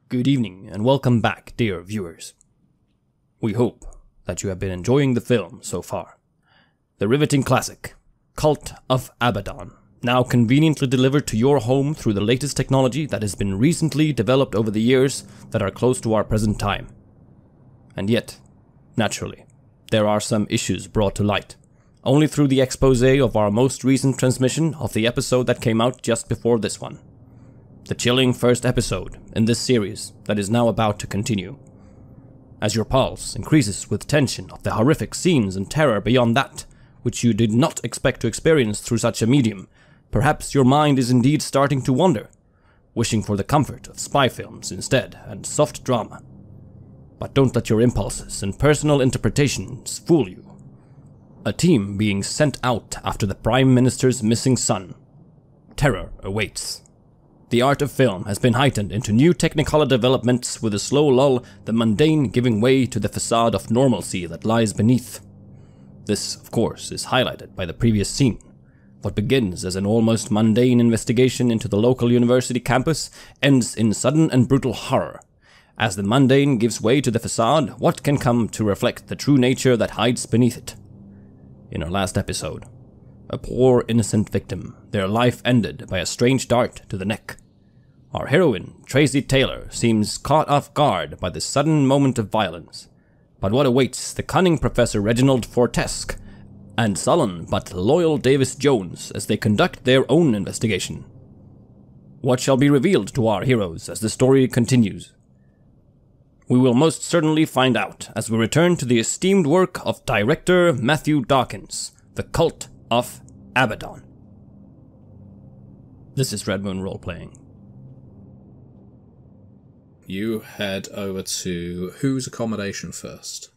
Good evening and welcome back, dear viewers. We hope that you have been enjoying the film so far. The riveting classic, Cult of Abaddon, now conveniently delivered to your home through the latest technology that has been recently developed over the years that are close to our present time. And yet, naturally, there are some issues brought to light, only through the expose of our most recent transmission of the episode that came out just before this one. The chilling first episode in this series that is now about to continue. As your pulse increases with tension of the horrific scenes and terror beyond that which you did not expect to experience through such a medium, perhaps your mind is indeed starting to wander, wishing for the comfort of spy films instead and soft drama. But don't let your impulses and personal interpretations fool you. A team being sent out after the Prime Minister's missing son. Terror awaits. The art of film has been heightened into new technicolor developments with a slow lull, the mundane giving way to the facade of normalcy that lies beneath. This, of course, is highlighted by the previous scene. What begins as an almost mundane investigation into the local university campus ends in sudden and brutal horror. As the mundane gives way to the facade, what can come to reflect the true nature that hides beneath it? In our last episode, a poor innocent victim, their life ended by a strange dart to the neck. Our heroine, Tracy Taylor, seems caught off guard by this sudden moment of violence. But what awaits the cunning Professor Reginald Fortesque and sullen but loyal Davis Jones as they conduct their own investigation? What shall be revealed to our heroes as the story continues? We will most certainly find out as we return to the esteemed work of director Matthew Dawkins, The Cult of Abaddon. This is Red Moon Roleplaying. You head over to whose accommodation first?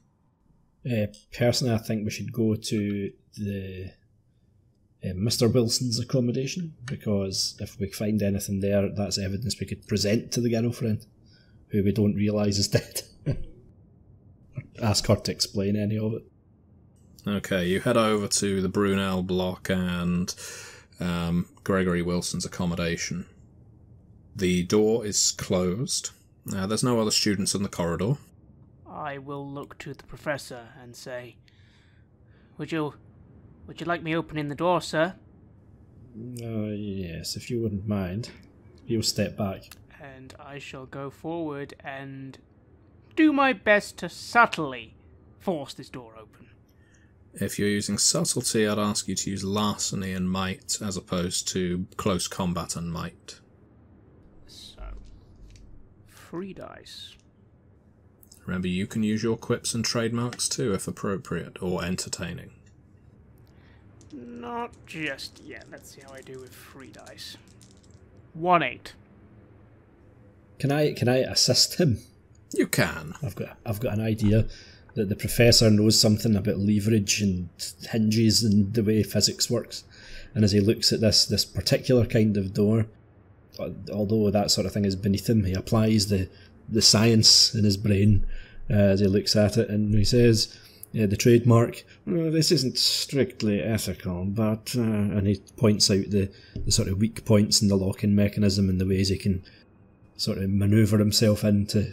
Personally, I think we should go to the Mr. Wilson's accommodation, because if we find anything there, that's evidence we could present to the girlfriend, who we don't realise is dead. Ask her to explain any of it. Okay, you head over to the Brunel block and Gregory Wilson's accommodation. The door is closed. There's no other students in the corridor. I will look to the professor and say, Would you like me opening the door, sir? Yes, if you wouldn't mind. He'll step back. And I shall go forward and do my best to subtly force this door open. If you're using subtlety, I'd ask you to use larceny and might as opposed to close combat and might. So, 3 dice. Remember, you can use your quips and trademarks too, if appropriate, or entertaining. Not just yet. Let's see how I do with 3 dice. 1-8. Can I assist him? You can. I've got an idea that the professor knows something about leverage and hinges and the way physics works. And as he looks at this particular kind of door, although that sort of thing is beneath him, he applies the science in his brain as he looks at it, and he says, the trademark, this isn't strictly ethical, but... and he points out the sort of weak points in the locking mechanism and the ways he can sort of manoeuvre himself in to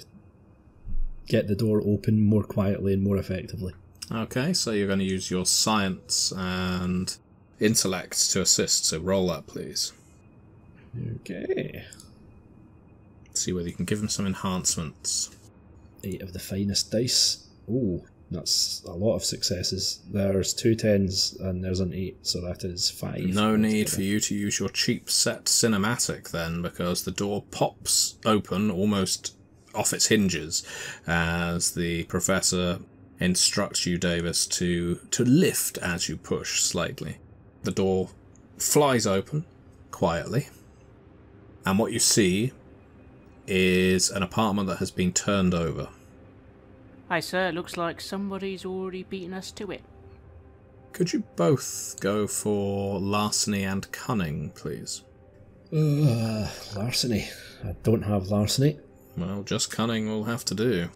get the door open more quietly and more effectively. Okay, so you're going to use your science and intellect to assist, so roll that, please. Okay. See whether you can give him some enhancements. 8 of the finest dice. Oh, that's a lot of successes. There's 2 10s and there's an 8, so that is 5. No need for you to use your cheap set cinematic then, because the door pops open almost off its hinges as the professor instructs you, Davis, to lift as you push slightly. The door flies open quietly, and what you see is an apartment that has been turned over. Hi, sir. Looks like somebody's already beaten us to it. Could you both go for larceny and cunning, please? Larceny. I don't have larceny. Well, just cunning will have to do.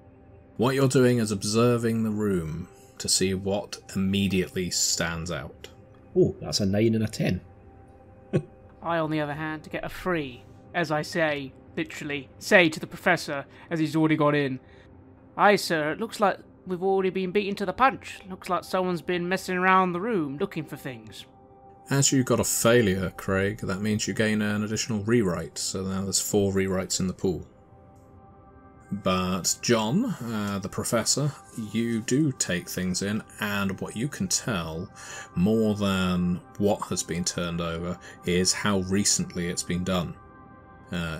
What you're doing is observing the room to see what immediately stands out. Oh, that's a 9 and a 10. I, on the other hand, get a 3. As I say, literally say to the Professor as he's already got in. Aye, sir, it looks like we've already been beaten to the punch. Looks like someone's been messing around the room looking for things. As you got a failure, Craig, that means you gain an additional rewrite, so now there's 4 rewrites in the pool. But John, the Professor, you do take things in, and what you can tell, more than what has been turned over, is how recently it's been done.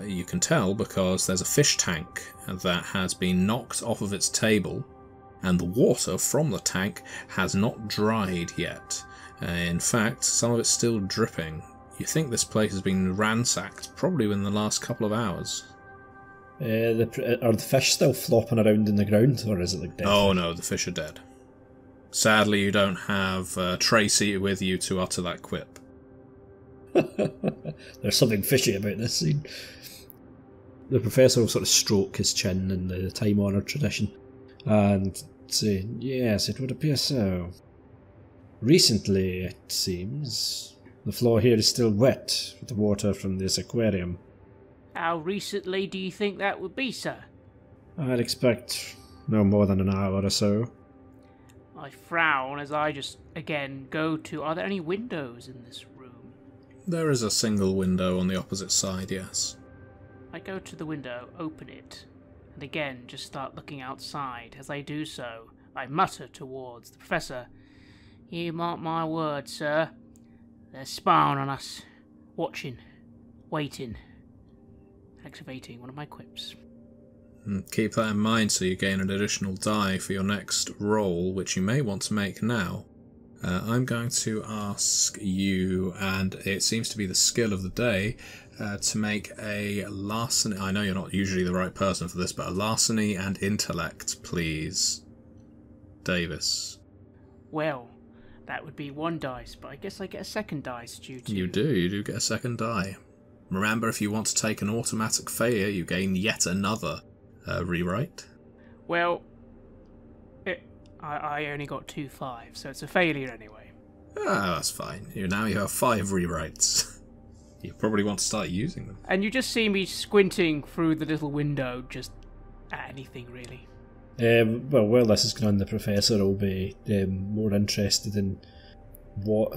You can tell because there's a fish tank that has been knocked off of its table, and the water from the tank has not dried yet. In fact, some of it's still dripping. You think this place has been ransacked probably within the last couple of hours. Are the fish still flopping around in the ground, or is it like dead? Oh no, the fish are dead. Sadly, you don't have Tracy with you to utter that quip. There's something fishy about this scene. The Professor will sort of stroke his chin in the time-honoured tradition and say, "Yes, it would appear so. Recently, it seems, the floor here is still wet with the water from this aquarium." How recently do you think that would be, sir? I'd expect no more than an hour or so. I frown as I just, again, go to, are there any windows in this room? There is a single window on the opposite side, yes. I go to the window, open it, and again just start looking outside. As I do so, I mutter towards the Professor, "You mark my words, sir. They're spying on us. Watching. Waiting." Activating one of my quips. Keep that in mind so you gain an additional die for your next roll, which you may want to make now. I'm going to ask you, and it seems to be the skill of the day, to make a larceny. I know you're not usually the right person for this, but a larceny and intellect, please. Davis. Well, that would be 1 dice, but I guess I get a second dice due to... You do get a second die. Remember, if you want to take an automatic failure, you gain yet another rewrite. Well, I only got 2 5s, so it's a failure anyway. Ah, that's fine. Now you have 5 rewrites. You probably want to start using them. And you just see me squinting through the little window, just at anything, really. Well, while this is going on, the Professor will be more interested in what,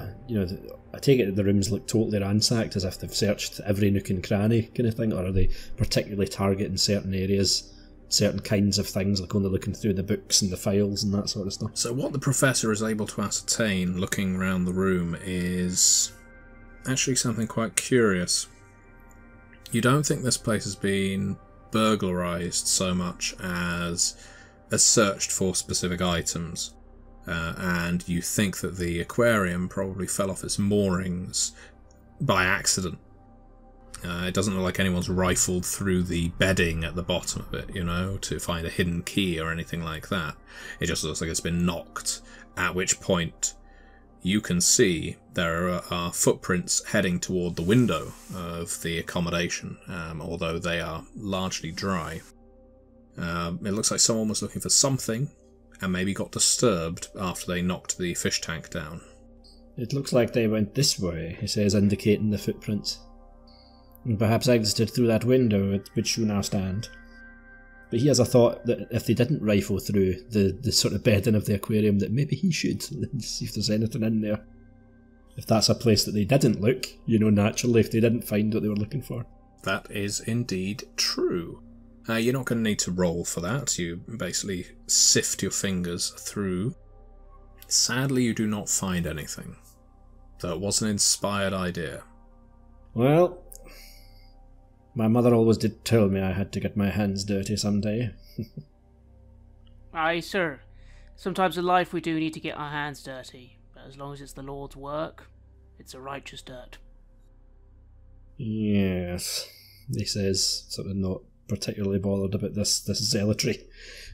I take it that the rooms look totally ransacked, as if they've searched every nook and cranny kind of thing, or are they particularly targeting certain areas, certain kinds of things, like only looking through the books and the files and that sort of stuff? So what the Professor is able to ascertain, looking around the room, is actually something quite curious. You don't think this place has been burglarized so much as searched for specific items. And you think that the aquarium probably fell off its moorings by accident. It doesn't look like anyone's rifled through the bedding at the bottom of it, to find a hidden key or anything like that. It just looks like it's been knocked, at which point you can see there are footprints heading toward the window of the accommodation, although they are largely dry. It looks like someone was looking for something, and maybe got disturbed after they knocked the fish tank down. It looks like they went this way, he says, indicating the footprints. And perhaps exited through that window at which you now stand. But he has a thought that if they didn't rifle through the sort of bedding of the aquarium, that maybe he should, and see if there's anything in there. If that's a place that they didn't look, naturally, if they didn't find what they were looking for. That is indeed true. You're not going to need to roll for that. You basically sift your fingers through. Sadly, you do not find anything. Though it was an inspired idea. Well, my mother always did tell me I had to get my hands dirty someday. Aye, sir. Sometimes in life we do need to get our hands dirty, but as long as it's the Lord's work, it's a righteous dirt. Yes, he says, sort of not particularly bothered about this zealotry,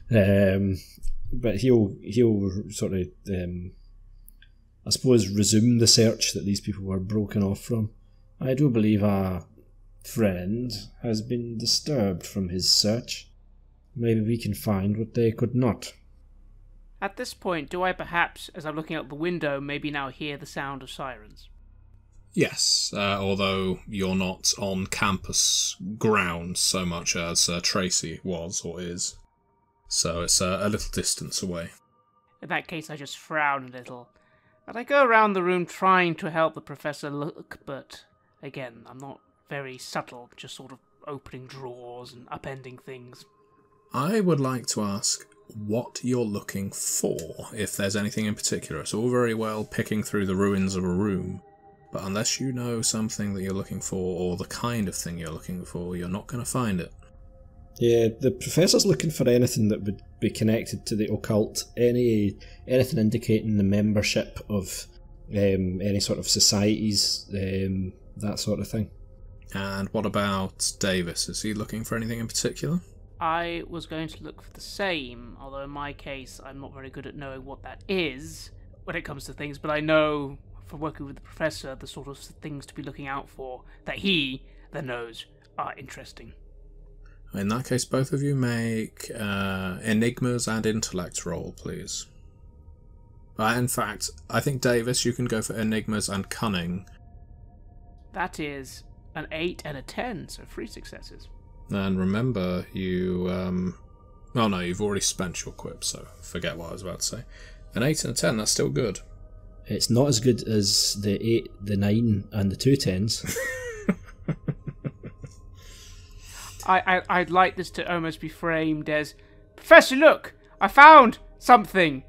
but he'll sort of I suppose resume the search that these people were broken off from. I do believe our friend has been disturbed from his search. Maybe we can find what they could not. At this point, do I perhaps, as I'm looking out the window, maybe now hear the sound of sirens? Yes, although you're not on campus grounds so much as Tracy was or is. So it's a little distance away. In that case, I just frown a little. And I go around the room trying to help the professor look, but again, I'm not very subtle, just sort of opening drawers and upending things. I would like to ask what you're looking for, if there's anything in particular. It's all very well picking through the ruins of a room, but unless you know something that you're looking for, or the kind of thing you're looking for, you're not going to find it. Yeah, the professor's looking for anything that would be connected to the occult, anything indicating the membership of any sort of societies, that sort of thing. And what about Davis? Is he looking for anything in particular? I was going to look for the same, although in my case, I'm not very good at knowing what that is when it comes to things, but I know from working with the professor the sort of things to be looking out for that he then knows are interesting. In that case, both of you make enigmas and intellect roll, please. In fact, I think, Davis, you can go for enigmas and cunning. That is an 8 and a 10, so 3 successes. And remember, you... oh no, you've already spent your quip, so forget what I was about to say. An 8 and a 10, that's still good. It's not as good as the 8, the 9, and the 2 10s. I'd like this to almost be framed as, Professor, look! I found something!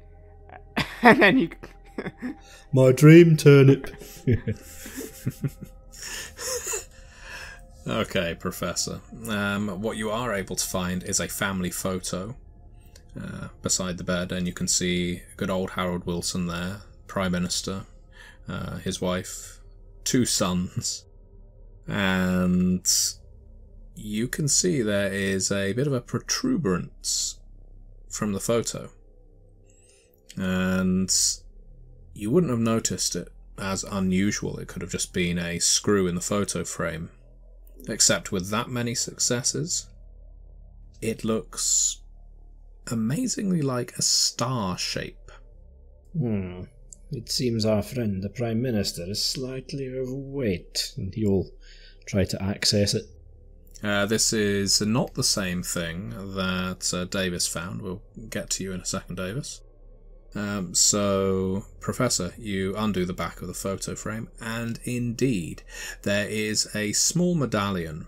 And then you... My dream turnip. Okay, Professor. What you are able to find is a family photo beside the bed, and you can see good old Harold Wilson there, Prime Minister, his wife, 2 sons, and you can see there is a bit of a protuberance from the photo, and you wouldn't have noticed it as unusual. It could have just been a screw in the photo frame. Except with that many successes, it looks amazingly like a star shape. It seems our friend, the Prime Minister, is slightly overweight, and he'll try to access it. This is not the same thing that Davis found. We'll get to you in a second, Davis. So, Professor, you undo the back of the photo frame, and indeed, there is a small medallion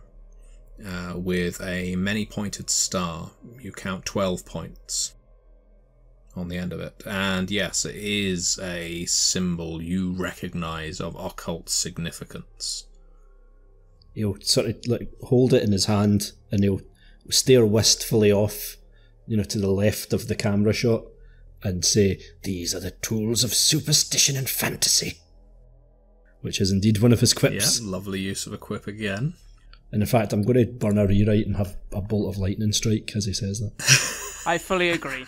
with a many-pointed star. You count 12 points on the end of it. And yes, it is a symbol you recognise of occult significance. He'll sort of like hold it in his hand, and he'll stare wistfully off, to the left of the camera shot, and say, "These are the tools of superstition and fantasy," which is indeed one of his quips. Yeah, lovely use of a quip again. And in fact, I'm going to burn a rewrite and have a bolt of lightning strike as he says that. I fully agree.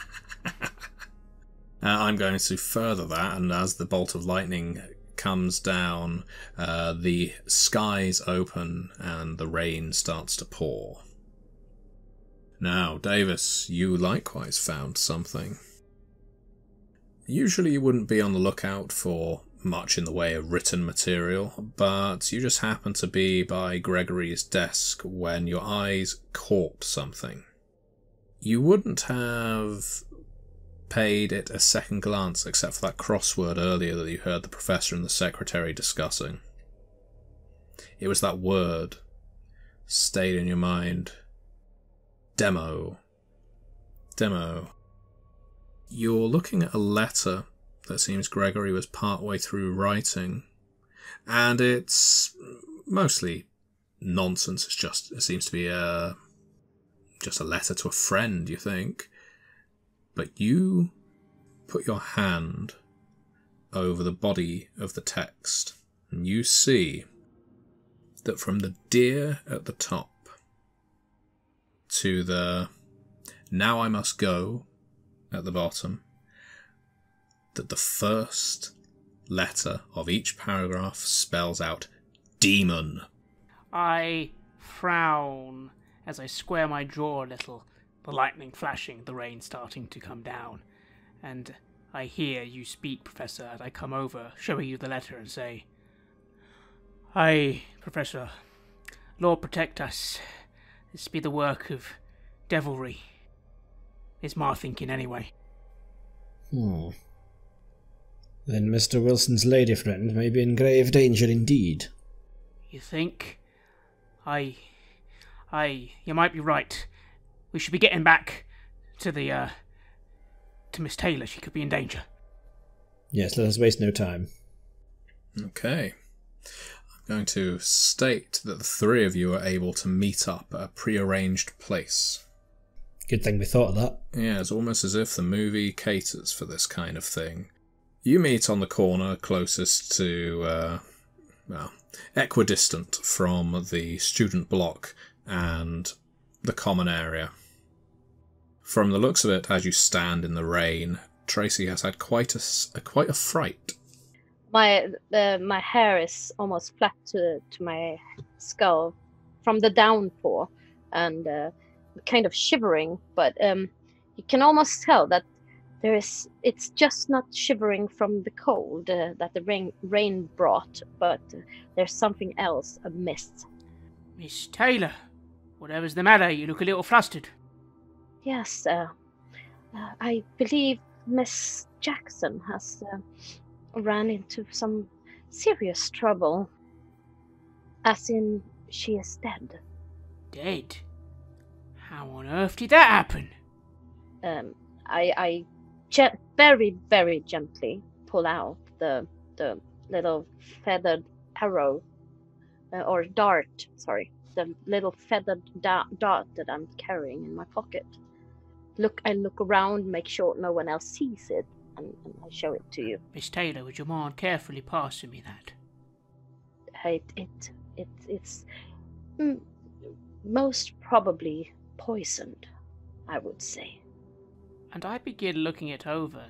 I'm going to further that, and as the bolt of lightning comes down, the skies open and the rain starts to pour. Now, Davis, you likewise found something. Usually you wouldn't be on the lookout for much in the way of written material, but you just happened to be by Gregory's desk when your eyes caught something. You wouldn't have paid it a second glance except for that crossword earlier that you heard the professor and the secretary discussing. It was that word stayed in your mind. Demo. You're looking at a letter that seems Gregory was partway through writing, and it's mostly nonsense. It seems to be just a letter to a friend, you think. But you put your hand over the body of the text, and you see that from the dear at the top to the "now I must go" at the bottom, that the first letter of each paragraph spells out demon. I frown as I square my jaw a little, the lightning flashing, the rain starting to come down, and I hear you speak, Professor, as I come over, showing you the letter and say, Aye, Professor. Lord protect us. This be the work of devilry. It's my thinking, anyway. Then Mr. Wilson's lady friend may be in grave danger indeed. You think? Aye, you might be right. We should be getting back to to Miss Taylor. She could be in danger. Yes, let us waste no time. Okay. I'm going to state that the three of you are able to meet up at a prearranged place. Good thing we thought of that. Yeah, it's almost as if the movie caters for this kind of thing. You meet on the corner closest to, equidistant from the student block and the common area. From the looks of it, as you stand in the rain, Tracy has had quite a fright. My hair is almost flat to my skull from the downpour, and kind of shivering. But you can almost tell that it's just not shivering from the cold that the rain brought, but there's something else amiss. Miss Taylor, whatever's the matter? You look a little flustered. Yes, I believe Miss Jackson has ran into some serious trouble. As in, she is dead. Dead? How on earth did that happen? I very, very gently pull out the little feathered arrow, or dart, sorry. The little feathered dart that I'm carrying in my pocket. I look around, make sure no one else sees it, and I show it to you. Miss Taylor, would you mind carefully passing me that? It's most probably poisoned, I would say. And I begin looking it over.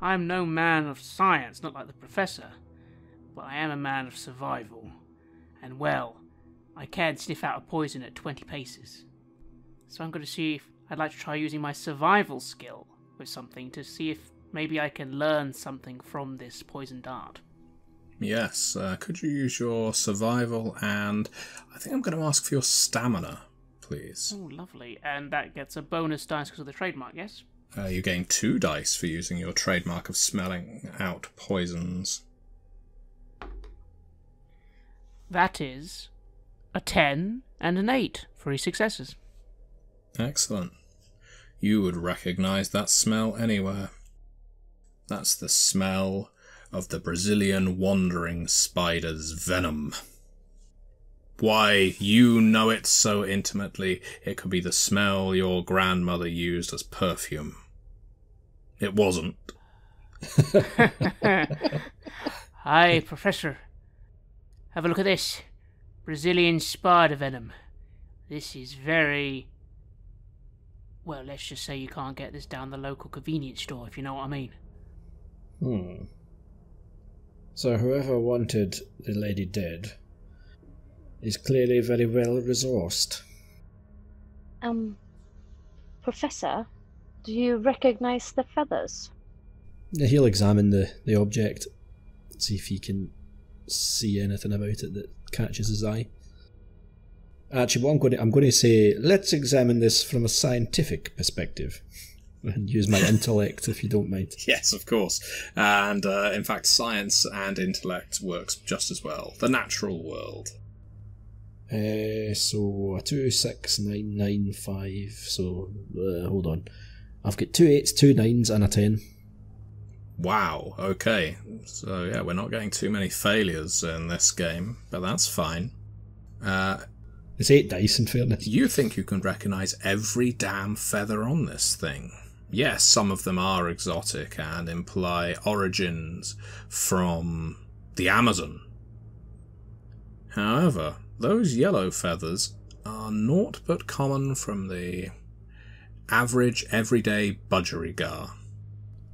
I am no man of science, not like the Professor, but I am a man of survival. And well, I can sniff out a poison at 20 paces. So I'm going to see if I'd like to try using my survival skill with something to see if maybe I can learn something from this poison dart. Yes, could you use your survival, and I think I'm going to ask for your stamina, please. Oh, lovely. And that gets a bonus dice because of the trademark, yes? You gain 2 dice for using your trademark of smelling out poisons. That is a 10 and an 8 for his successes. Excellent. You would recognise that smell anywhere. That's the smell of the Brazilian wandering spider's venom. Why, you know it so intimately, it could be the smell your grandmother used as perfume. It wasn't. Hi, Professor. Have a look at this. Brazilian spider venom. This is very... Well, let's just say you can't get this down the local convenience store, if you know what I mean. So whoever wanted the lady dead is clearly very well resourced. Professor, do you recognize the feathers? He'll examine the object, see if he can see anything about it that catches his eye. Actually, I'm going to say, let's examine this from a scientific perspective. And use my intellect, if you don't mind. Yes, of course. And, in fact, science and intellect works just as well. The natural world. So, a 2, 6, 9, 9, 5. So, hold on. I've got 2 8s, 2 9s, and a 10. Wow, okay. So, yeah, we're not getting too many failures in this game, but that's fine. It's 8 dice, in fairness. You think you can recognise every damn feather on this thing? Yes, some of them are exotic and imply origins from the Amazon. However, those yellow feathers are naught but common from the average, everyday budgerigar.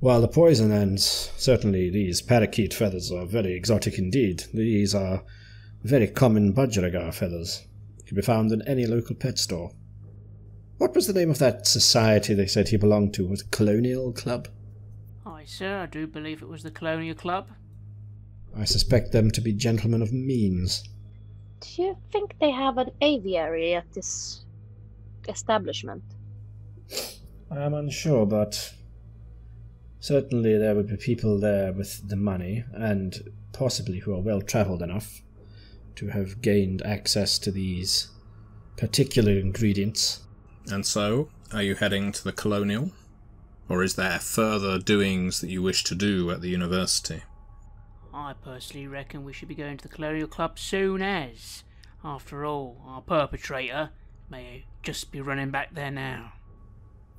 While the poison ends, certainly these parakeet feathers are very exotic indeed. These are very common budgerigar feathers. Can be found in any local pet store. What was the name of that society they said he belonged to? Was it Colonial Club? Aye, sir, I do believe it was the Colonial Club. I suspect them to be gentlemen of means. Do you think they have an aviary at this establishment? I'm unsure, but certainly there would be people there with the money, and possibly who are well travelled enough to have gained access to these particular ingredients. And so, are you heading to the Colonial? Or is there further doings that you wish to do at the university? I personally reckon we should be going to the Colonial Club soon as. After all, our perpetrator may just be running back there now.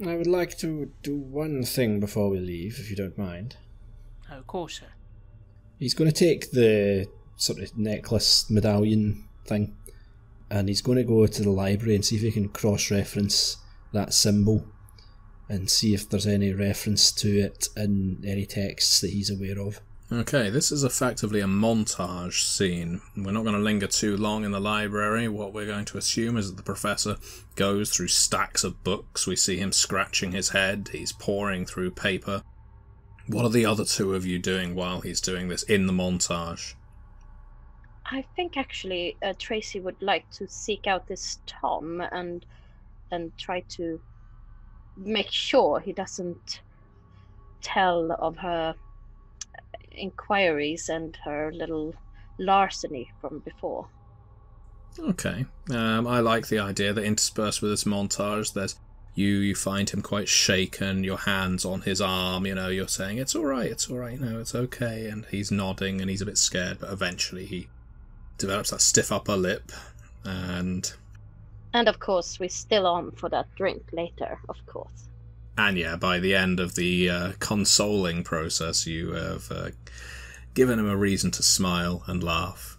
I would like to do one thing before we leave, if you don't mind. Oh, of course, sir. He's going to take the sort of necklace medallion thing, and he's going to go to the library and see if he can cross-reference that symbol and see if there's any reference to it in any texts that he's aware of. Okay, this is effectively a montage scene. We're not going to linger too long in the library. What we're going to assume is that the professor goes through stacks of books. We see him scratching his head. He's poring through paper. What are the other two of you doing while he's doing this in the montage? I think actually Tracy would like to seek out this Tom and try to make sure he doesn't tell of her inquiries and her little larceny from before. Okay, I like the idea that interspersed with this montage, there's you find him quite shaken, your hand's on his arm, you're saying, it's alright, no, it's okay, and he's nodding and he's a bit scared, but eventually he develops that stiff upper lip, and of course, we're still on for that drink later, of course. And yeah, by the end of the consoling process, you have given him a reason to smile and laugh.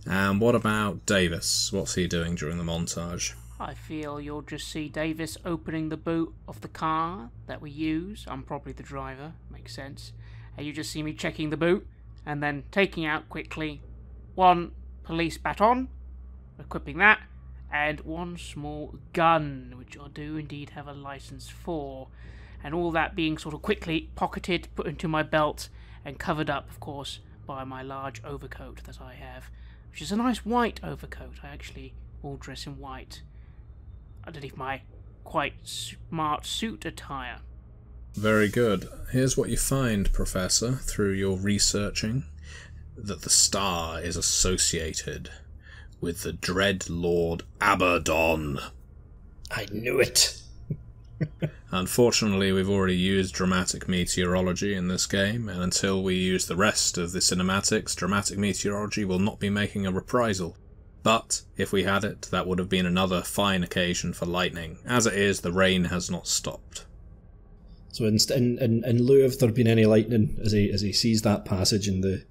And what about Davis? What's he doing during the montage? I feel you'll just see Davis opening the boot of the car that we use. I'm probably the driver, makes sense. And you just see me checking the boot, and then taking out quickly one police baton, equipping that, and one small gun, which I do indeed have a license for, and all that being sort of quickly pocketed, put into my belt, and covered up, of course, by my large overcoat that I have, which is a nice white overcoat. I actually will dress in white underneath my quite smart suit attire. Very good. Here's what you find, Professor, through your researching, that the star is associated with the dread Lord Abaddon. I knew it! Unfortunately, we've already used dramatic meteorology in this game, and until we use the rest of the cinematics, dramatic meteorology will not be making a reprisal. But, if we had it, that would have been another fine occasion for lightning. As it is, the rain has not stopped. So in lieu of there being any lightning, as he sees that passage in the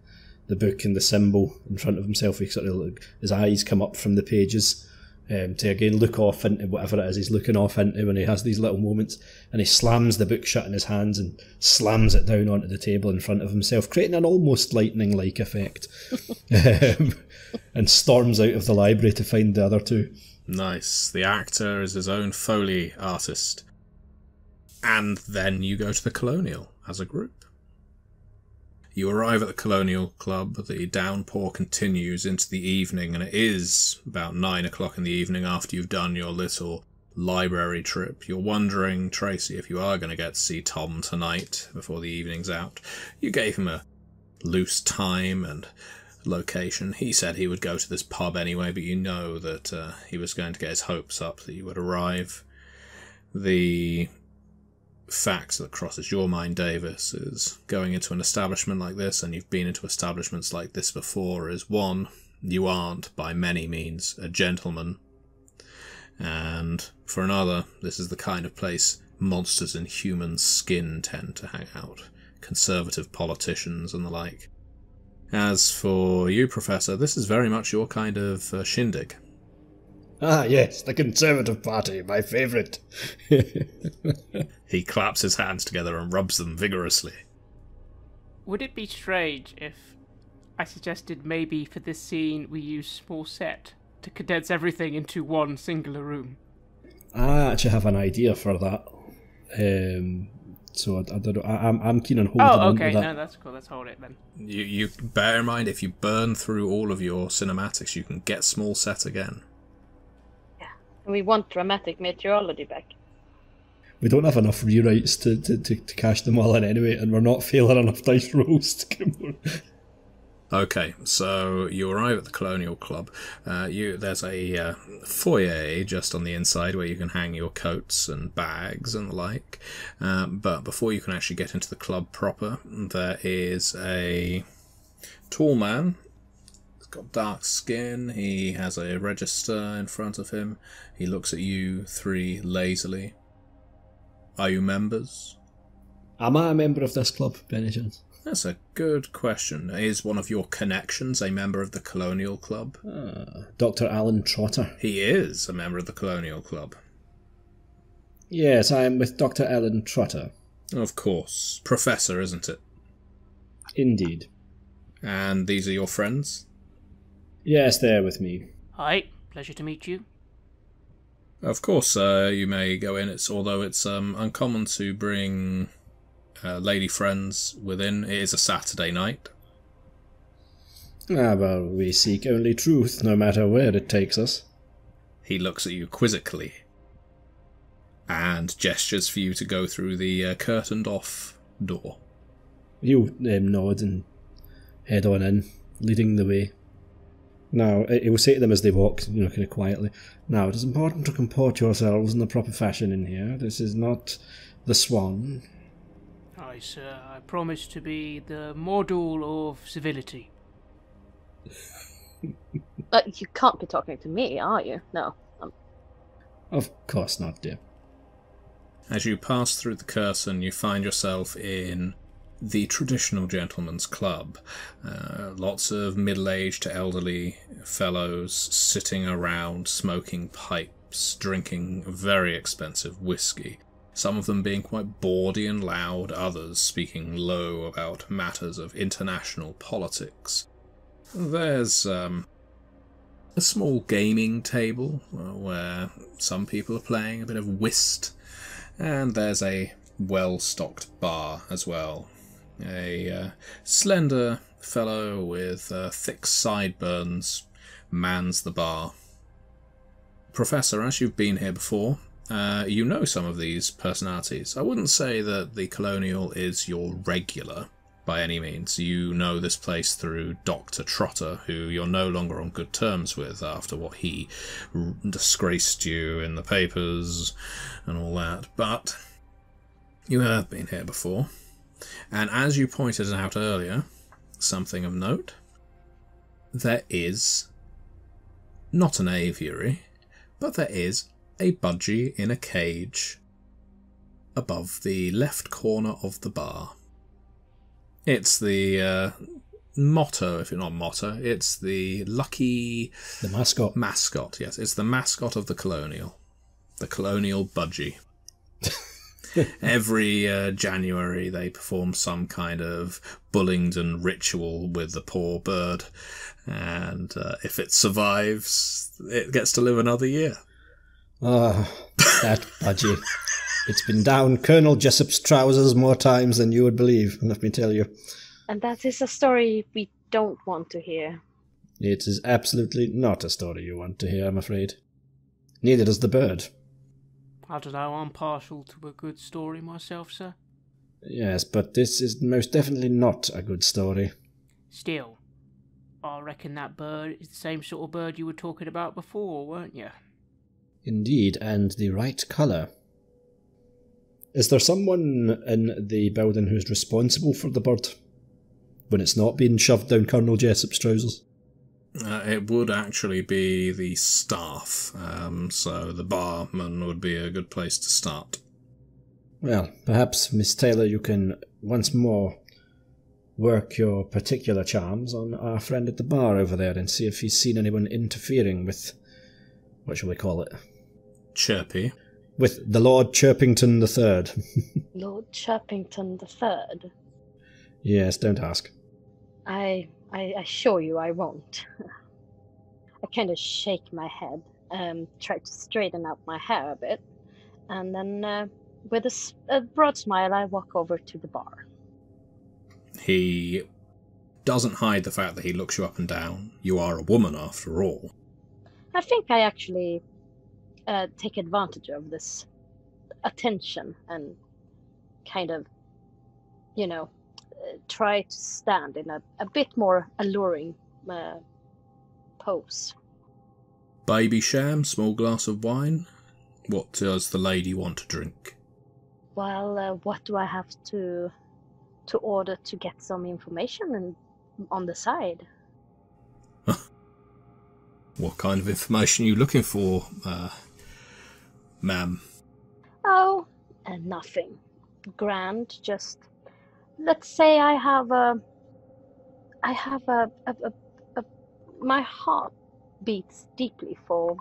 book and the symbol in front of himself, he sort of his eyes come up from the pages to again look off into whatever it is he's looking off into when he has these little moments, and he slams the book shut in his hands and slams it down onto the table in front of himself, creating an almost lightning-like effect, and storms out of the library to find the other two. Nice. The actor is his own Foley artist. And then you go to the Colonial as a group. You arrive at the Colonial Club, the downpour continues into the evening, and it is about 9 o'clock in the evening after you've done your little library trip. You're wondering, Tracy, if you are going to get to see Tom tonight before the evening's out. You gave him a loose time and location. He said he would go to this pub anyway, but you know that he was going to get his hopes up that you would arrive. The fact that crosses your mind, Davis, is going into an establishment like this, and you've been into establishments like this before, is one, you aren't by many means a gentleman, and for another, this is the kind of place monsters in human skin tend to hang out, conservative politicians and the like. As for you, Professor, this is very much your kind of shindig. Ah, yes, the Conservative Party, my favourite. He claps his hands together and rubs them vigorously. Would it be strange if I suggested maybe for this scene we use small set to condense everything into one singular room? I actually have an idea for that. So I don't know. I'm keen on holding Oh, on okay. to that. No, that's cool. Let's hold it then. You bear in mind, if you burn through all of your cinematics, you can get small set again. And we want dramatic meteorology back. We don't have enough rewrites to cash them all in anyway, and we're not failing enough dice rolls to get more. Okay, so you arrive at the Colonial Club. There's a foyer just on the inside where you can hang your coats and bags and the like. But before you can actually get into the club proper, there is a tall man. He's got dark skin. He has a register in front of him. He looks at you three lazily. Are you members? Am I a member of this club, by any chance? That's a good question. Is one of your connections a member of the Colonial Club? Dr. Alan Trotter. He is a member of the Colonial Club. Yes, I am with Dr. Alan Trotter. Of course. Professor, isn't it? Indeed. And these are your friends? Yes, they're with me. Hi, pleasure to meet you. Of course, you may go in. Although it's uncommon to bring lady friends within. It is a Saturday night. Ah, well, we seek only truth, no matter where it takes us. He looks at you quizzically and gestures for you to go through the curtained-off door. You nod and head on in, leading the way. Now, he will say to them as they walk, kind of quietly, "Now, it is important to comport yourselves in the proper fashion in here. This is not the Swan." Aye, sir. I promise to be the model of civility. You can't be talking to me, are you? No. Of course not, dear. As you pass through the curtain, you find yourself in the traditional gentleman's club. Lots of middle-aged to elderly fellows sitting around, smoking pipes, drinking very expensive whiskey. Some of them being quite bawdy and loud, others speaking low about matters of international politics. There's a small gaming table where some people are playing a bit of whist, and there's a well-stocked bar as well. A slender fellow with thick sideburns mans the bar. Professor, as you've been here before, you know some of these personalities. I wouldn't say that the Colonial is your regular by any means. You know this place through Dr. Trotter, who you're no longer on good terms with after what he disgraced you in the papers and all that. But you have been here before. And as you pointed out earlier, something of note, there is not an aviary, but there is a budgie in a cage above the left corner of the bar. It's the motto, if it's not motto, it's the lucky... The mascot. Mascot, yes. It's the mascot of the Colonial. The Colonial Budgie. Every January they perform some kind of Bullingdon ritual with the poor bird, and if it survives, it gets to live another year. Ah, that budgie. It's been down Colonel Jessup's trousers more times than you would believe, let me tell you. And that is a story we don't want to hear. It is absolutely not a story you want to hear, I'm afraid. Neither does the bird. I don't know, I'm partial to a good story myself, sir. Yes, but this is most definitely not a good story. Still, I reckon that bird is the same sort of bird you were talking about before, weren't you? Indeed, and the right colour. Is there someone in the building who's responsible for the bird when it's not being shoved down Colonel Jessup's trousers? It would actually be the staff, so the barman would be a good place to start. Well, perhaps, Miss Taylor, you can once more work your particular charms on our friend at the bar over there and see if he's seen anyone interfering with, what shall we call it? Chirpy. With the Lord Chirpington III. Lord Chirpington III? Yes, don't ask. I assure you I won't. I kind of shake my head, try to straighten out my hair a bit, and then With a broad smile, I walk over to the bar. He doesn't hide the fact that he looks you up and down. You are a woman, after all. I think I actually take advantage of this attention and kind of, try to stand in a bit more alluring pose. Baby sham, small glass of wine. What does the lady want to drink? Well, what do I have to order to get some information and on the side? What kind of information are you looking for, ma'am? Oh, nothing grand. Just let's say I have my heart beats deeply for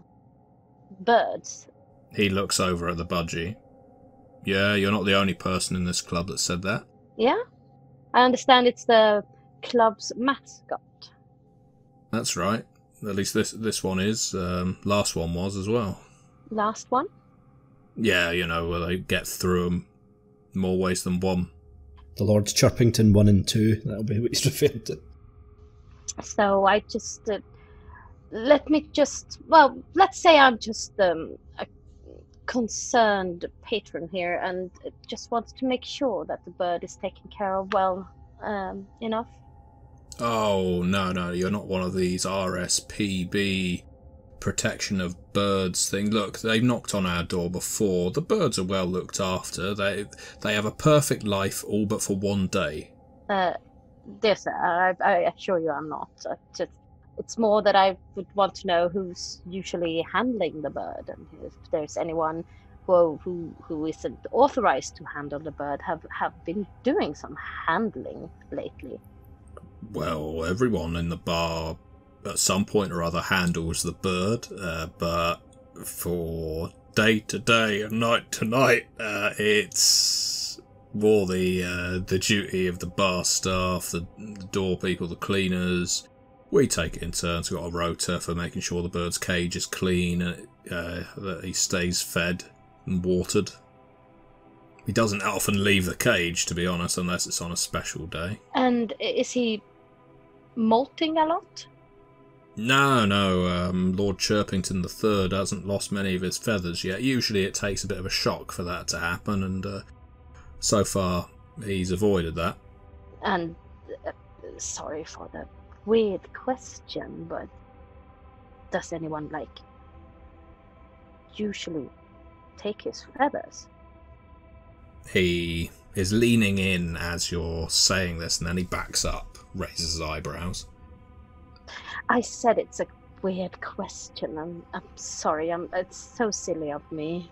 birds. He looks over at the budgie. Yeah, you're not the only person in this club that said that. Yeah, I understand it's the club's mascot. That's right. At least this one is. Last one was as well. Last one? Yeah, where they get through them more ways than one. The Lords Chirpington 1 and 2, that'll be what he's referring to. So I just... let's say I'm just a concerned patron here and just wants to make sure that the bird is taken care of well enough. Oh, no, you're not one of these RSPB protection of birds thing. Look, they've knocked on our door before. The birds are well looked after. They have a perfect life, all but for one day. Dear sir, I assure you I'm not. It's more that I would want to know who's usually handling the bird, and if there's anyone who isn't authorized to handle the bird have been doing some handling lately. Well, everyone in the bar at some point or other handles the bird, but for day to day and night to night, it's more the duty of the bar staff, the door people, the cleaners. We take it in turns. We've got a rota for making sure the bird's cage is clean, that he stays fed and watered. He doesn't often leave the cage, to be honest, unless it's on a special day. And is he molting a lot? No, Lord Chirpington III hasn't lost many of his feathers yet. Usually it takes a bit of a shock for that to happen, and so far he's avoided that. And sorry for the weird question, but does anyone, usually take his feathers? He is leaning in as you're saying this, and then he backs up, raises his eyebrows. I said it's a weird question. I'm sorry. It's so silly of me.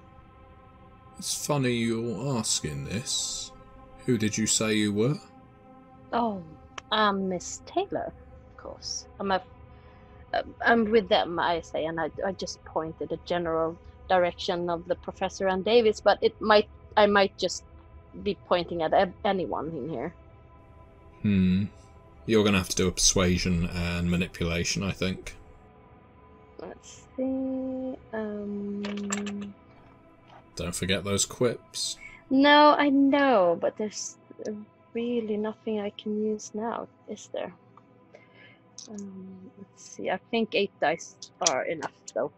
It's funny you're asking this. Who did you say you were? Oh, I'm Miss Taylor, of course. I'm with them, I say, and I just pointed a general direction of the professor and Davis, but I might just be pointing at anyone in here. You're going to have to do a persuasion and manipulation, I think. Let's see. Don't forget those quips. No, I know, but there's really nothing I can use now, is there? Let's see. I think 8 dice are enough, though.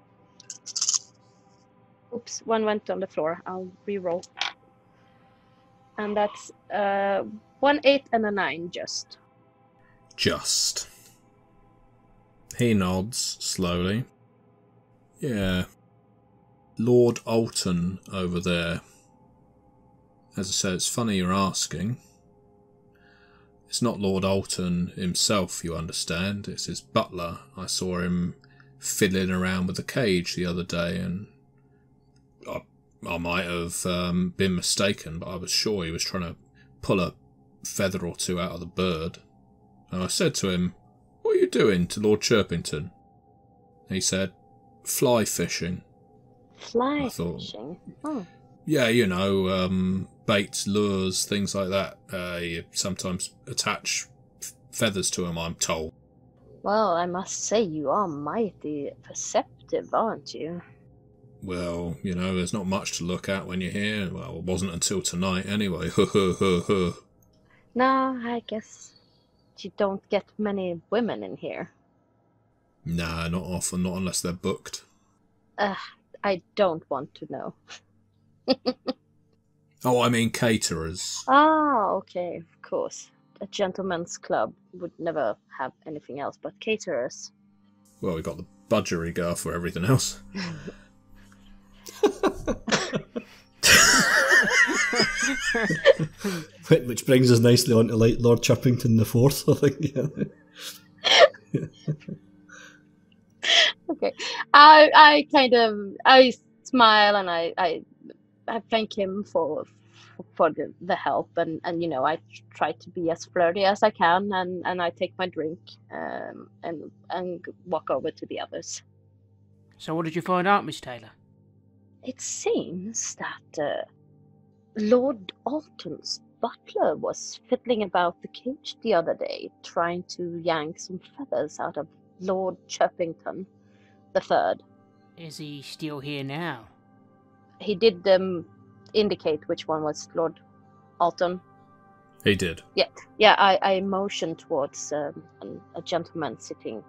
Oops, one went on the floor. I'll re-roll. And that's 1 8 and a 9, just. Just. He nods slowly. Yeah. Lord Alton over there. As I said, it's funny you're asking. It's not Lord Alton himself, you understand. It's his butler. I saw him fiddling around with the cage the other day, and I might have been mistaken, but I was sure he was trying to pull a feather or two out of the bird. And I said to him, "What are you doing to Lord Chirpington?" He said, "Fly fishing." Fly fishing? Oh. Yeah, baits, lures, things like that. You sometimes attach feathers to them, I'm told. Well, I must say you are mighty perceptive, aren't you? Well, there's not much to look at when you're here. Well, it wasn't until tonight anyway. No, I guess you don't get many women in here. Nah, not often, not unless they're booked. I don't want to know. Oh, I mean caterers. Ah, okay, of course. A gentleman's club would never have anything else but caterers. Well, we got the budgeriggar for everything else. Which brings us nicely on to like Lord Chirpington the Fourth, I think. Okay, I smile and I thank him for the help, and I try to be as flirty as I can, and I take my drink and walk over to the others. So what did you find out, Miss Taylor? It seems that Lord Alton's butler was fiddling about the cage the other day, trying to yank some feathers out of Lord Chirpington the Third. Is he still here now? He did indicate which one was Lord Alton. He did. Yeah. I motioned towards a gentleman sitting,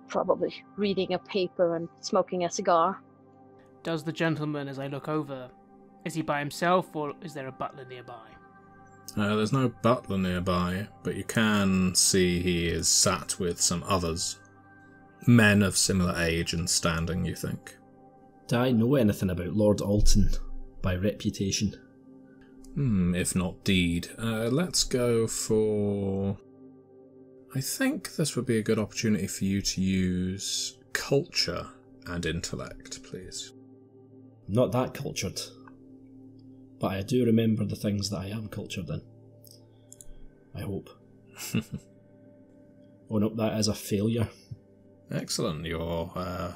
probably reading a paper and smoking a cigar. Does the gentleman, as I look over, is he by himself or is there a butler nearby? There's no butler nearby, but you can see he is sat with some others. Men of similar age and standing, you think. Do I know anything about Lord Alton by reputation? If not deed. Let's go for... I think this would be a good opportunity for you to use culture and intellect, please. Not that cultured. But I do remember the things that I am cultured in. I hope. Oh no, that is a failure. Excellent. Your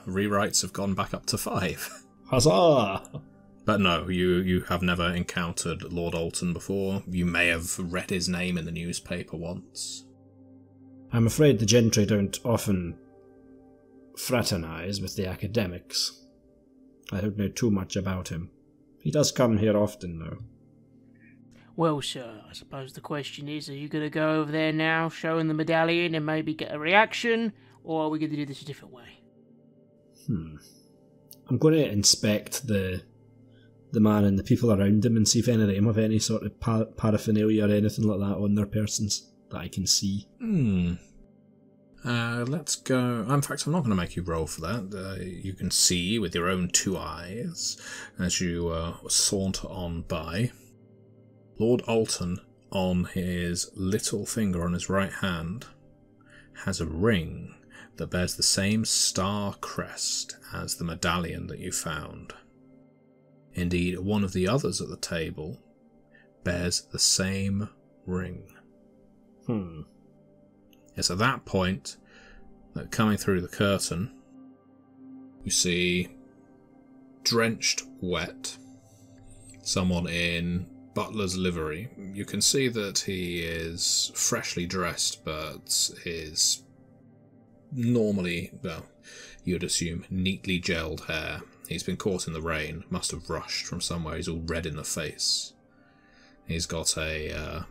rewrites have gone back up to 5. Huzzah! But no, you have never encountered Lord Alton before. You may have read his name in the newspaper once. I'm afraid the gentry don't often fraternise with the academics. I don't know too much about him. He does come here often, though. Well, sir, I suppose the question is, are you going to go over there now, showing the medallion and maybe get a reaction, or are we going to do this a different way? I'm going to inspect the man and the people around him and see if any of them have any sort of paraphernalia or anything like that on their persons that I can see. Let's go... In fact, I'm not going to make you roll for that. You can see with your own 2 eyes as you saunter on by. Lord Alton, on his little finger on his right hand, has a ring that bears the same star crest as the medallion that you found. Indeed, one of the others at the table bears the same ring. It's at that point that coming through the curtain, you see, drenched wet, someone in butler's livery. You can see that he is freshly dressed, but is normally, well, you'd assume, neatly gelled hair. He's been caught in the rain, must have rushed from somewhere. He's all red in the face. He's got a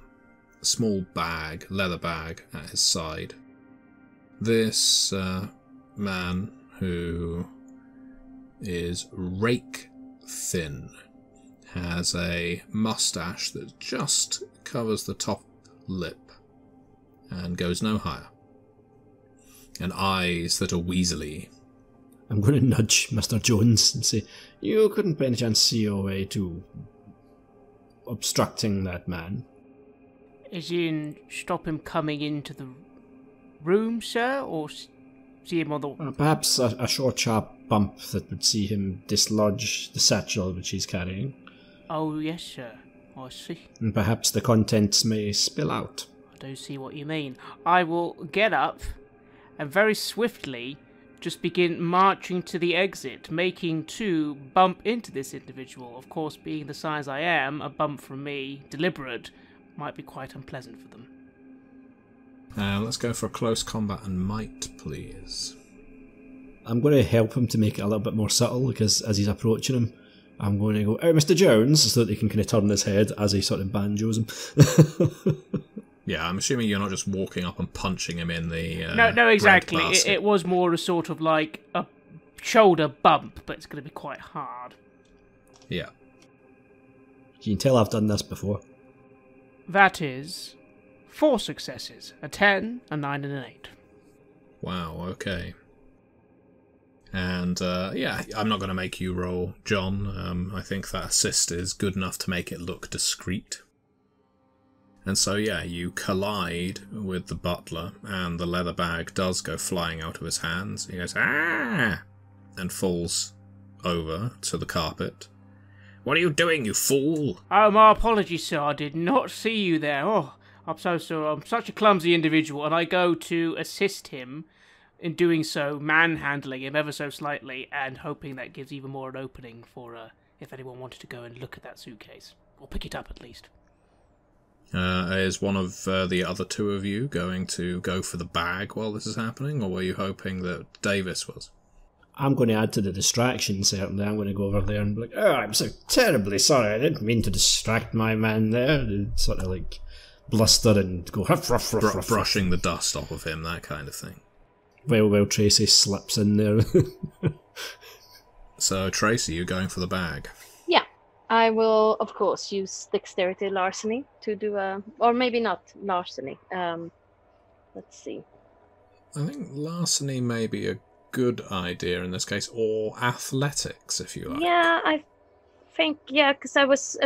small bag, leather bag, at his side. This man, who is rake thin, has a mustache that just covers the top lip and goes no higher, and eyes that are weaselly. I'm going to nudge Mr. Jones and say, you couldn't by any chance see your way to obstructing that man? As in, stop him coming into the room, sir, or see him on the... Perhaps a short, sharp bump that would see him dislodge the satchel which he's carrying. Oh, yes, sir. I see. And perhaps the contents may spill out. I do see what you mean. I will get up and very swiftly just begin marching to the exit, making 2 bump into this individual. Of course, being the size I am, a bump from me, deliberate, might be quite unpleasant for them. Let's go for a close combat and might, please. I'm going to help him to make it a little bit more subtle, because as he's approaching him, I'm going to go, "Oh, Mr. Jones," so that he can kind of turn his head as he sort of banjos him. Yeah, I'm assuming you're not just walking up and punching him in the No, exactly. breadbasket. It was more a sort of like a shoulder bump, but it's going to be quite hard. Yeah. You can tell I've done this before. That is 4 successes, a 10, a 9, and an 8. Wow, okay. And, yeah, I'm not going to make you roll, John. I think that assist is good enough to make it look discreet. And so, yeah, you collide with the butler, and the leather bag does go flying out of his hands. He goes, "Ah!" and falls over to the carpet. "What are you doing, you fool?" Oh, my apologies, sir. I did not see you there. Oh, I'm so sorry. I'm such a clumsy individual, and I go to assist him. In doing so, manhandling him ever so slightly, and hoping that gives even more an opening for if anyone wanted to go and look at that suitcase. Or pick it up, at least. Is one of the other two of you going to go for the bag while this is happening, or were you hoping that Davis was? I'm going to add to the distraction, certainly. I'm going to go over there and be like, "Oh, I'm so terribly sorry. I didn't mean to distract my man there." And sort of like bluster and go, "Huff, ruff, ruff, ruff, ruff." Brushing the dust off of him, that kind of thing. Well, Tracy slips in there. So, Tracy, you're going for the bag. Yeah, I will, of course, use dexterity larceny to do or maybe not larceny. Let's see. I think larceny may be a good idea in this case, or athletics, if you like. Yeah, I think, because I was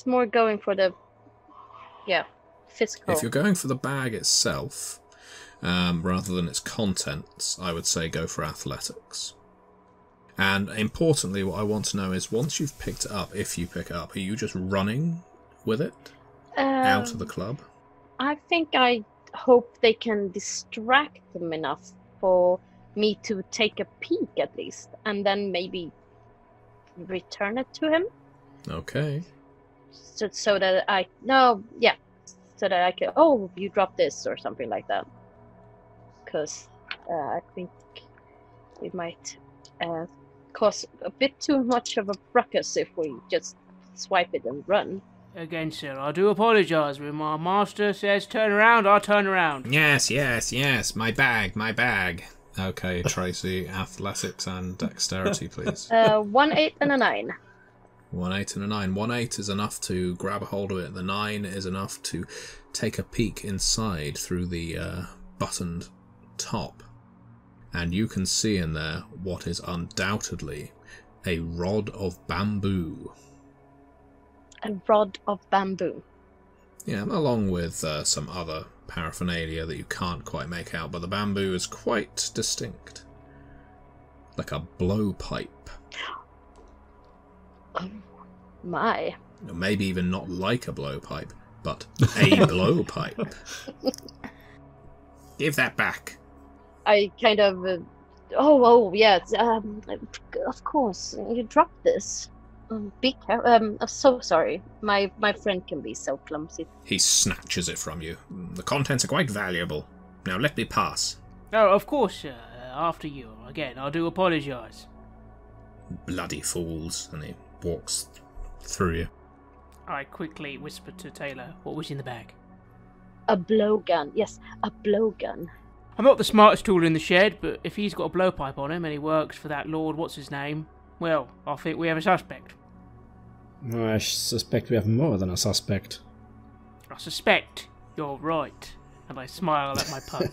more going for the, physical. If you're going for the bag itself, rather than its contents, I would say go for athletics. And importantly, what I want to know is, once you've picked it up, if you pick it up, are you just running with it out of the club? I think I hope they can distract them enough for me to take a peek at least, and then maybe return it to him. Okay. So that I can, "Oh, you dropped this," or something like that. Because I think it might cause a bit too much of a ruckus if we just swipe it and run. Again, sir, I do apologise. When my master says turn around, I turn around. Yes, my bag. Okay, Tracy, athletics and dexterity, please. 1, 8, and a 9. 1, 8 and a 9. 1, 8 is enough to grab a hold of it. The 9 is enough to take a peek inside through the buttoned top. And you can see in there what is undoubtedly a rod of bamboo. A rod of bamboo. Yeah, along with some other paraphernalia that you can't quite make out, but the bamboo is quite distinct. Like a blowpipe. Oh, my. Maybe even not like a blowpipe, but a blowpipe. Give that back. I kind of... yes. Of course, you dropped this. Be careful. I'm so sorry. My friend can be so clumsy. He snatches it from you. The contents are quite valuable. Now let me pass. Oh, of course, sir. After you. Again, I do apologise. Bloody fools. And he walks through you. I quickly whispered to Taylor what was in the bag. A blowgun. Yes, a blowgun. I'm not the smartest tool in the shed, but if he's got a blowpipe on him and he works for that Lord what's-his-name, well, I think we have a suspect. I suspect we have more than a suspect. I suspect you're right. And I smile at my pun.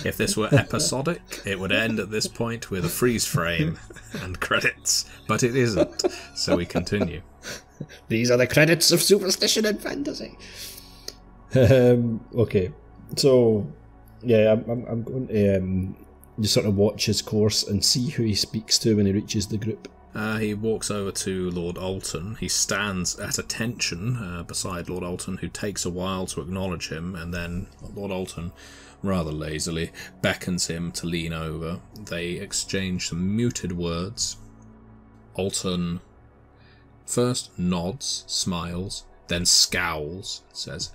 If this were episodic, it would end at this point with a freeze frame and credits. But it isn't, so we continue. These are the credits of superstition and fantasy. Okay, so yeah, I'm going to just sort of watch his course and see who he speaks to when he reaches the group. He walks over to Lord Alton. He stands at attention beside Lord Alton, who takes a while to acknowledge him, and then Lord Alton, rather lazily, beckons him to lean over. They exchange some muted words. Alton first nods, smiles, then scowls, says,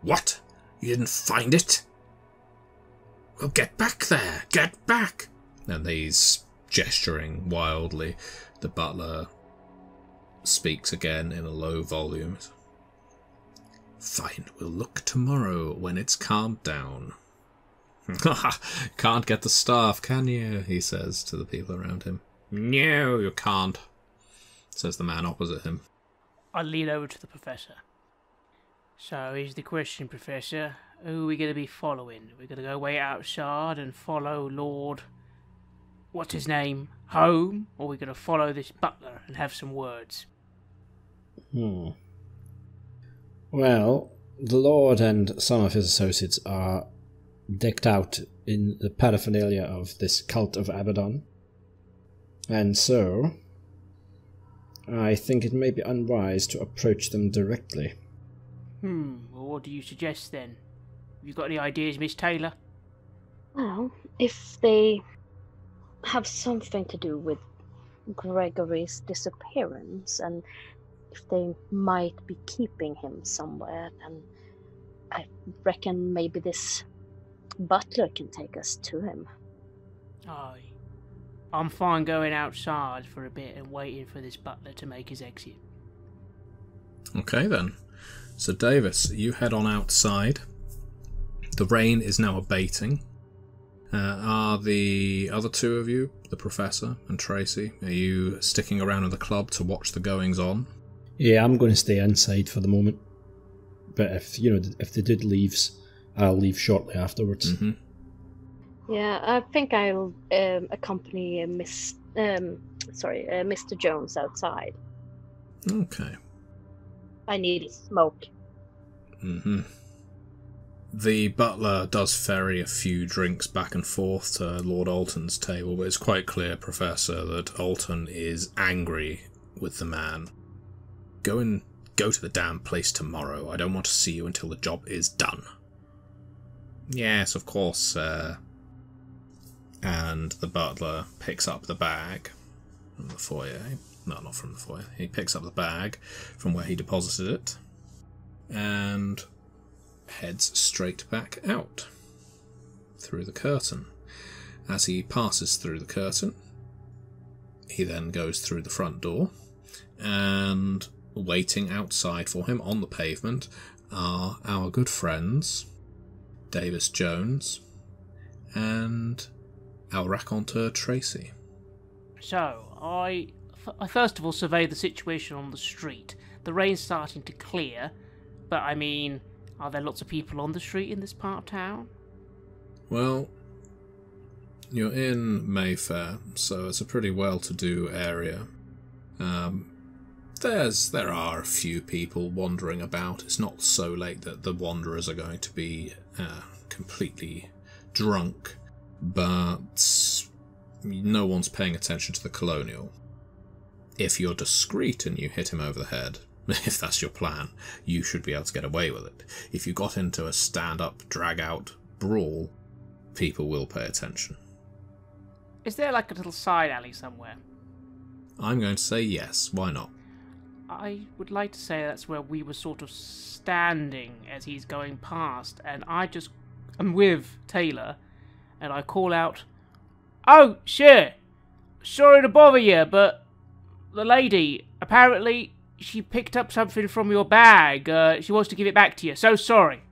"What? You didn't find it?" Well, get back there! Get back! And he's gesturing wildly. The butler speaks again in a low volume. Fine, we'll look tomorrow when it's calmed down. Can't get the staff, can you? He says to the people around him. No, you can't, says the man opposite him. I lean over to the professor. So here's the question, Professor. Who are we going to be following? We're going to go way outside and follow Lord... what's his name? Home? Or we're going to follow this butler and have some words? Well, the Lord and some of his associates are decked out in the paraphernalia of this cult of Abaddon. And so, I think it may be unwise to approach them directly. Well, what do you suggest then? Have you got any ideas, Miss Taylor? Well, if they have something to do with Gregory's disappearance, and if they might be keeping him somewhere, then I reckon maybe this butler can take us to him. Aye. I'm fine going outside for a bit and waiting for this butler to make his exit. Okay then. So Davis, you head on outside. The rain is now abating. Are the other two of you, the Professor and Tracy, are you sticking around in the club to watch the goings on? Yeah, I'm going to stay inside for the moment. But if the dude leaves, I'll leave shortly afterwards. Mm-hmm. Yeah, I think I'll accompany Mr. Jones outside. Okay. I need smoke. Mm-hmm. The butler does ferry a few drinks back and forth to Lord Alton's table, but it's quite clear, Professor, that Alton is angry with the man. Go to the damn place tomorrow. I don't want to see you until the job is done. Yes, of course, sir. And the butler picks up the bag from the foyer. No, not from the foyer. He picks up the bag from where he deposited it and heads straight back out through the curtain. As he passes through the curtain, he then goes through the front door, and waiting outside for him on the pavement are our good friends Davis Jones and our raconteur Tracy. So, I first of all survey the situation on the street. The rain's starting to clear, but I mean, are there lots of people on the street in this part of town? Well, you're in Mayfair, so it's a pretty well-to-do area. There are a few people wandering about. It's not so late that the wanderers are going to be completely drunk, but no one's paying attention to the Colonial. If you're discreet and you hit him over the head, if that's your plan, you should be able to get away with it. If you got into a stand-up, drag-out brawl, people will pay attention. Is there like a little side alley somewhere? I'm going to say yes, why not? I would like to say that's where we were sort of standing as he's going past, and I'm with Taylor, and I call out, "Oh, sure, sorry to bother you, but the lady, apparently she picked up something from your bag. She wants to give it back to you, so sorry."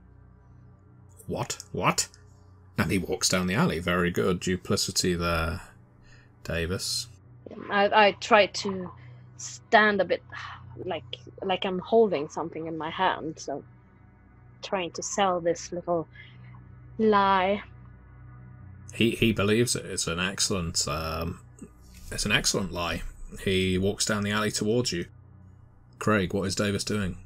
What? And he walks down the alley. Very good duplicity there, Davis. I try to stand a bit like I'm holding something in my hand, so trying to sell this little lie. He believes it. It's an excellent lie. He walks down the alley towards you. Craig, what is Davis doing?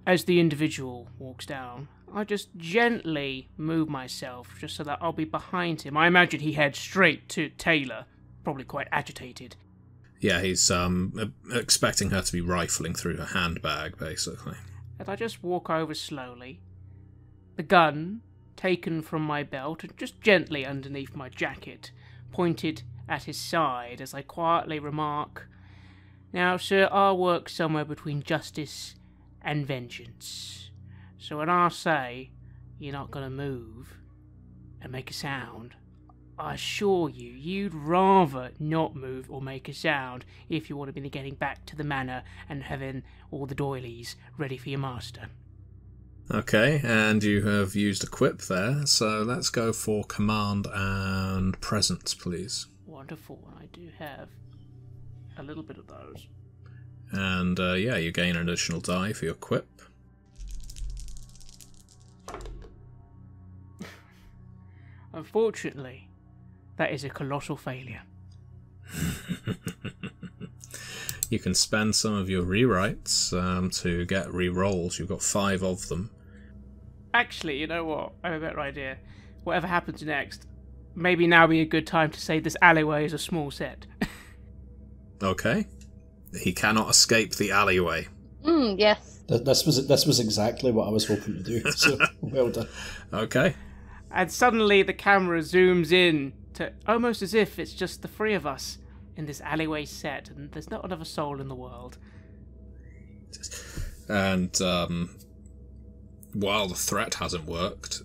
As the individual walks down, I just gently move myself just so that I'll be behind him. I imagine he heads straight to Taylor, probably quite agitated. Yeah, he's expecting her to be rifling through her handbag, basically. And I just walk over slowly, the gun taken from my belt and just gently underneath my jacket, pointed at his side as I quietly remark, "Now, sir, I work somewhere between justice and vengeance. So when I say you're not going to move, and make a sound, I assure you, you'd rather not move or make a sound if you want to be getting back to the manor and having all the doilies ready for your master. Okay, and you have used equip there, so let's go for command and presence, please. Wonderful, I do have a little bit of those. And yeah, you gain an additional die for your equip. Unfortunately, that is a colossal failure. You can spend some of your rewrites to get rerolls. You've got 5 of them. Actually, you know what? I have a better idea. Whatever happens next, maybe now be a good time to say this alleyway is a small set. Okay. He cannot escape the alleyway. Yes. This was exactly what I was hoping to do, so well done. Okay. And suddenly the camera zooms in to almost as if it's just the 3 of us in this alleyway set, and there's not another soul in the world. And while the threat hasn't worked,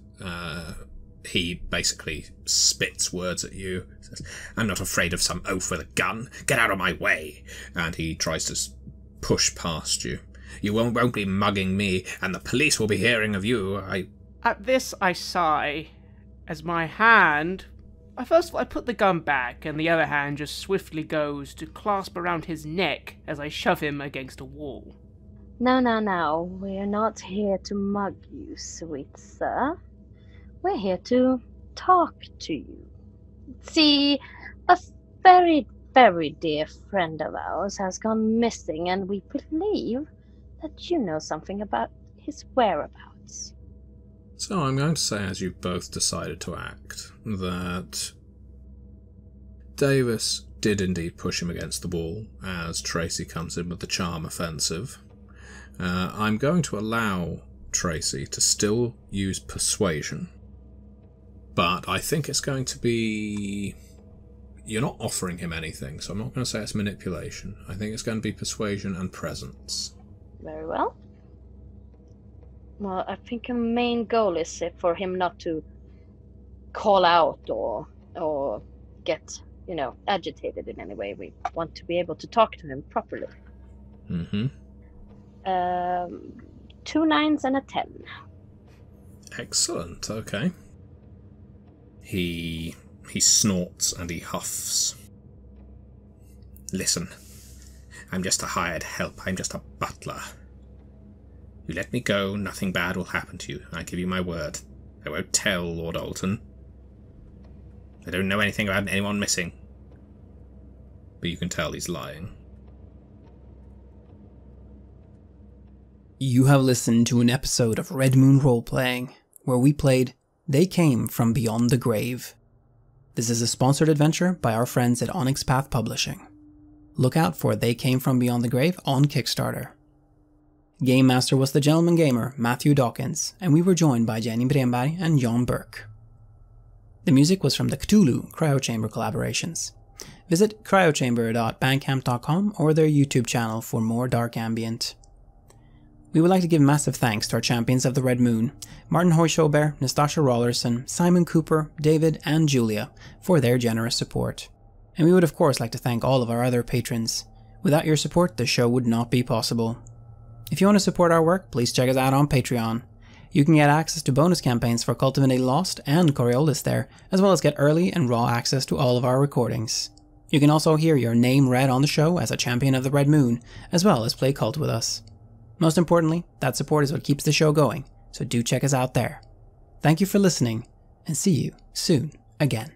he basically spits words at you. Says, "I'm not afraid of some oaf with a gun. Get out of my way!" And he tries to push past you. "You won't be mugging me, and the police will be hearing of you. At this, I sigh, as my hand... First of all, I put the gun back, and the other hand just swiftly goes to clasp around his neck as I shove him against a wall. No. We're not here to mug you, sweet sir. We're here to talk to you. See, a very, very dear friend of ours has gone missing, and we believe that you know something about his whereabouts." So I'm going to say, as you've both decided to act, that Davis did indeed push him against the wall as Tracy comes in with the charm offensive. I'm going to allow Tracy to still use persuasion, but I think it's going to be... You're not offering him anything, so I'm not going to say it's manipulation. I think it's going to be persuasion and presence. Very well. Well, I think a main goal is for him not to call out or get, agitated in any way. We want to be able to talk to him properly. Mm-hmm. 2 9s and a 10. Excellent, okay. He snorts and he huffs. "Listen, I'm just a hired help. I'm just a butler. You let me go, nothing bad will happen to you. I give you my word. I won't tell Lord Alton. I don't know anything about anyone missing." But you can tell he's lying. You have listened to an episode of Red Moon Roleplaying, where we played They Came From Beyond the Grave. This is a sponsored adventure by our friends at Onyx Path Publishing. Look out for They Came From Beyond the Grave on Kickstarter. Game Master was the gentleman gamer Matthew Dawkins, and we were joined by Jenny Bremberg and Jon Burke. The music was from the Cthulhu Cryochamber collaborations. Visit cryochamber.bandcamp.com or their YouTube channel for more dark ambient. We would like to give massive thanks to our champions of the Red Moon, Martin Heuschober, Nastasia Raulerson, Simon Cooper, David, and Julia, for their generous support. And we would of course like to thank all of our other patrons. Without your support, the show would not be possible. If you want to support our work, please check us out on Patreon. You can get access to bonus campaigns for Cult of Infinity Lost and Coriolis there, as well as get early and raw access to all of our recordings. You can also hear your name read on the show as a champion of the Red Moon, as well as play Cult with us. Most importantly, that support is what keeps the show going, so do check us out there. Thank you for listening, and see you soon again.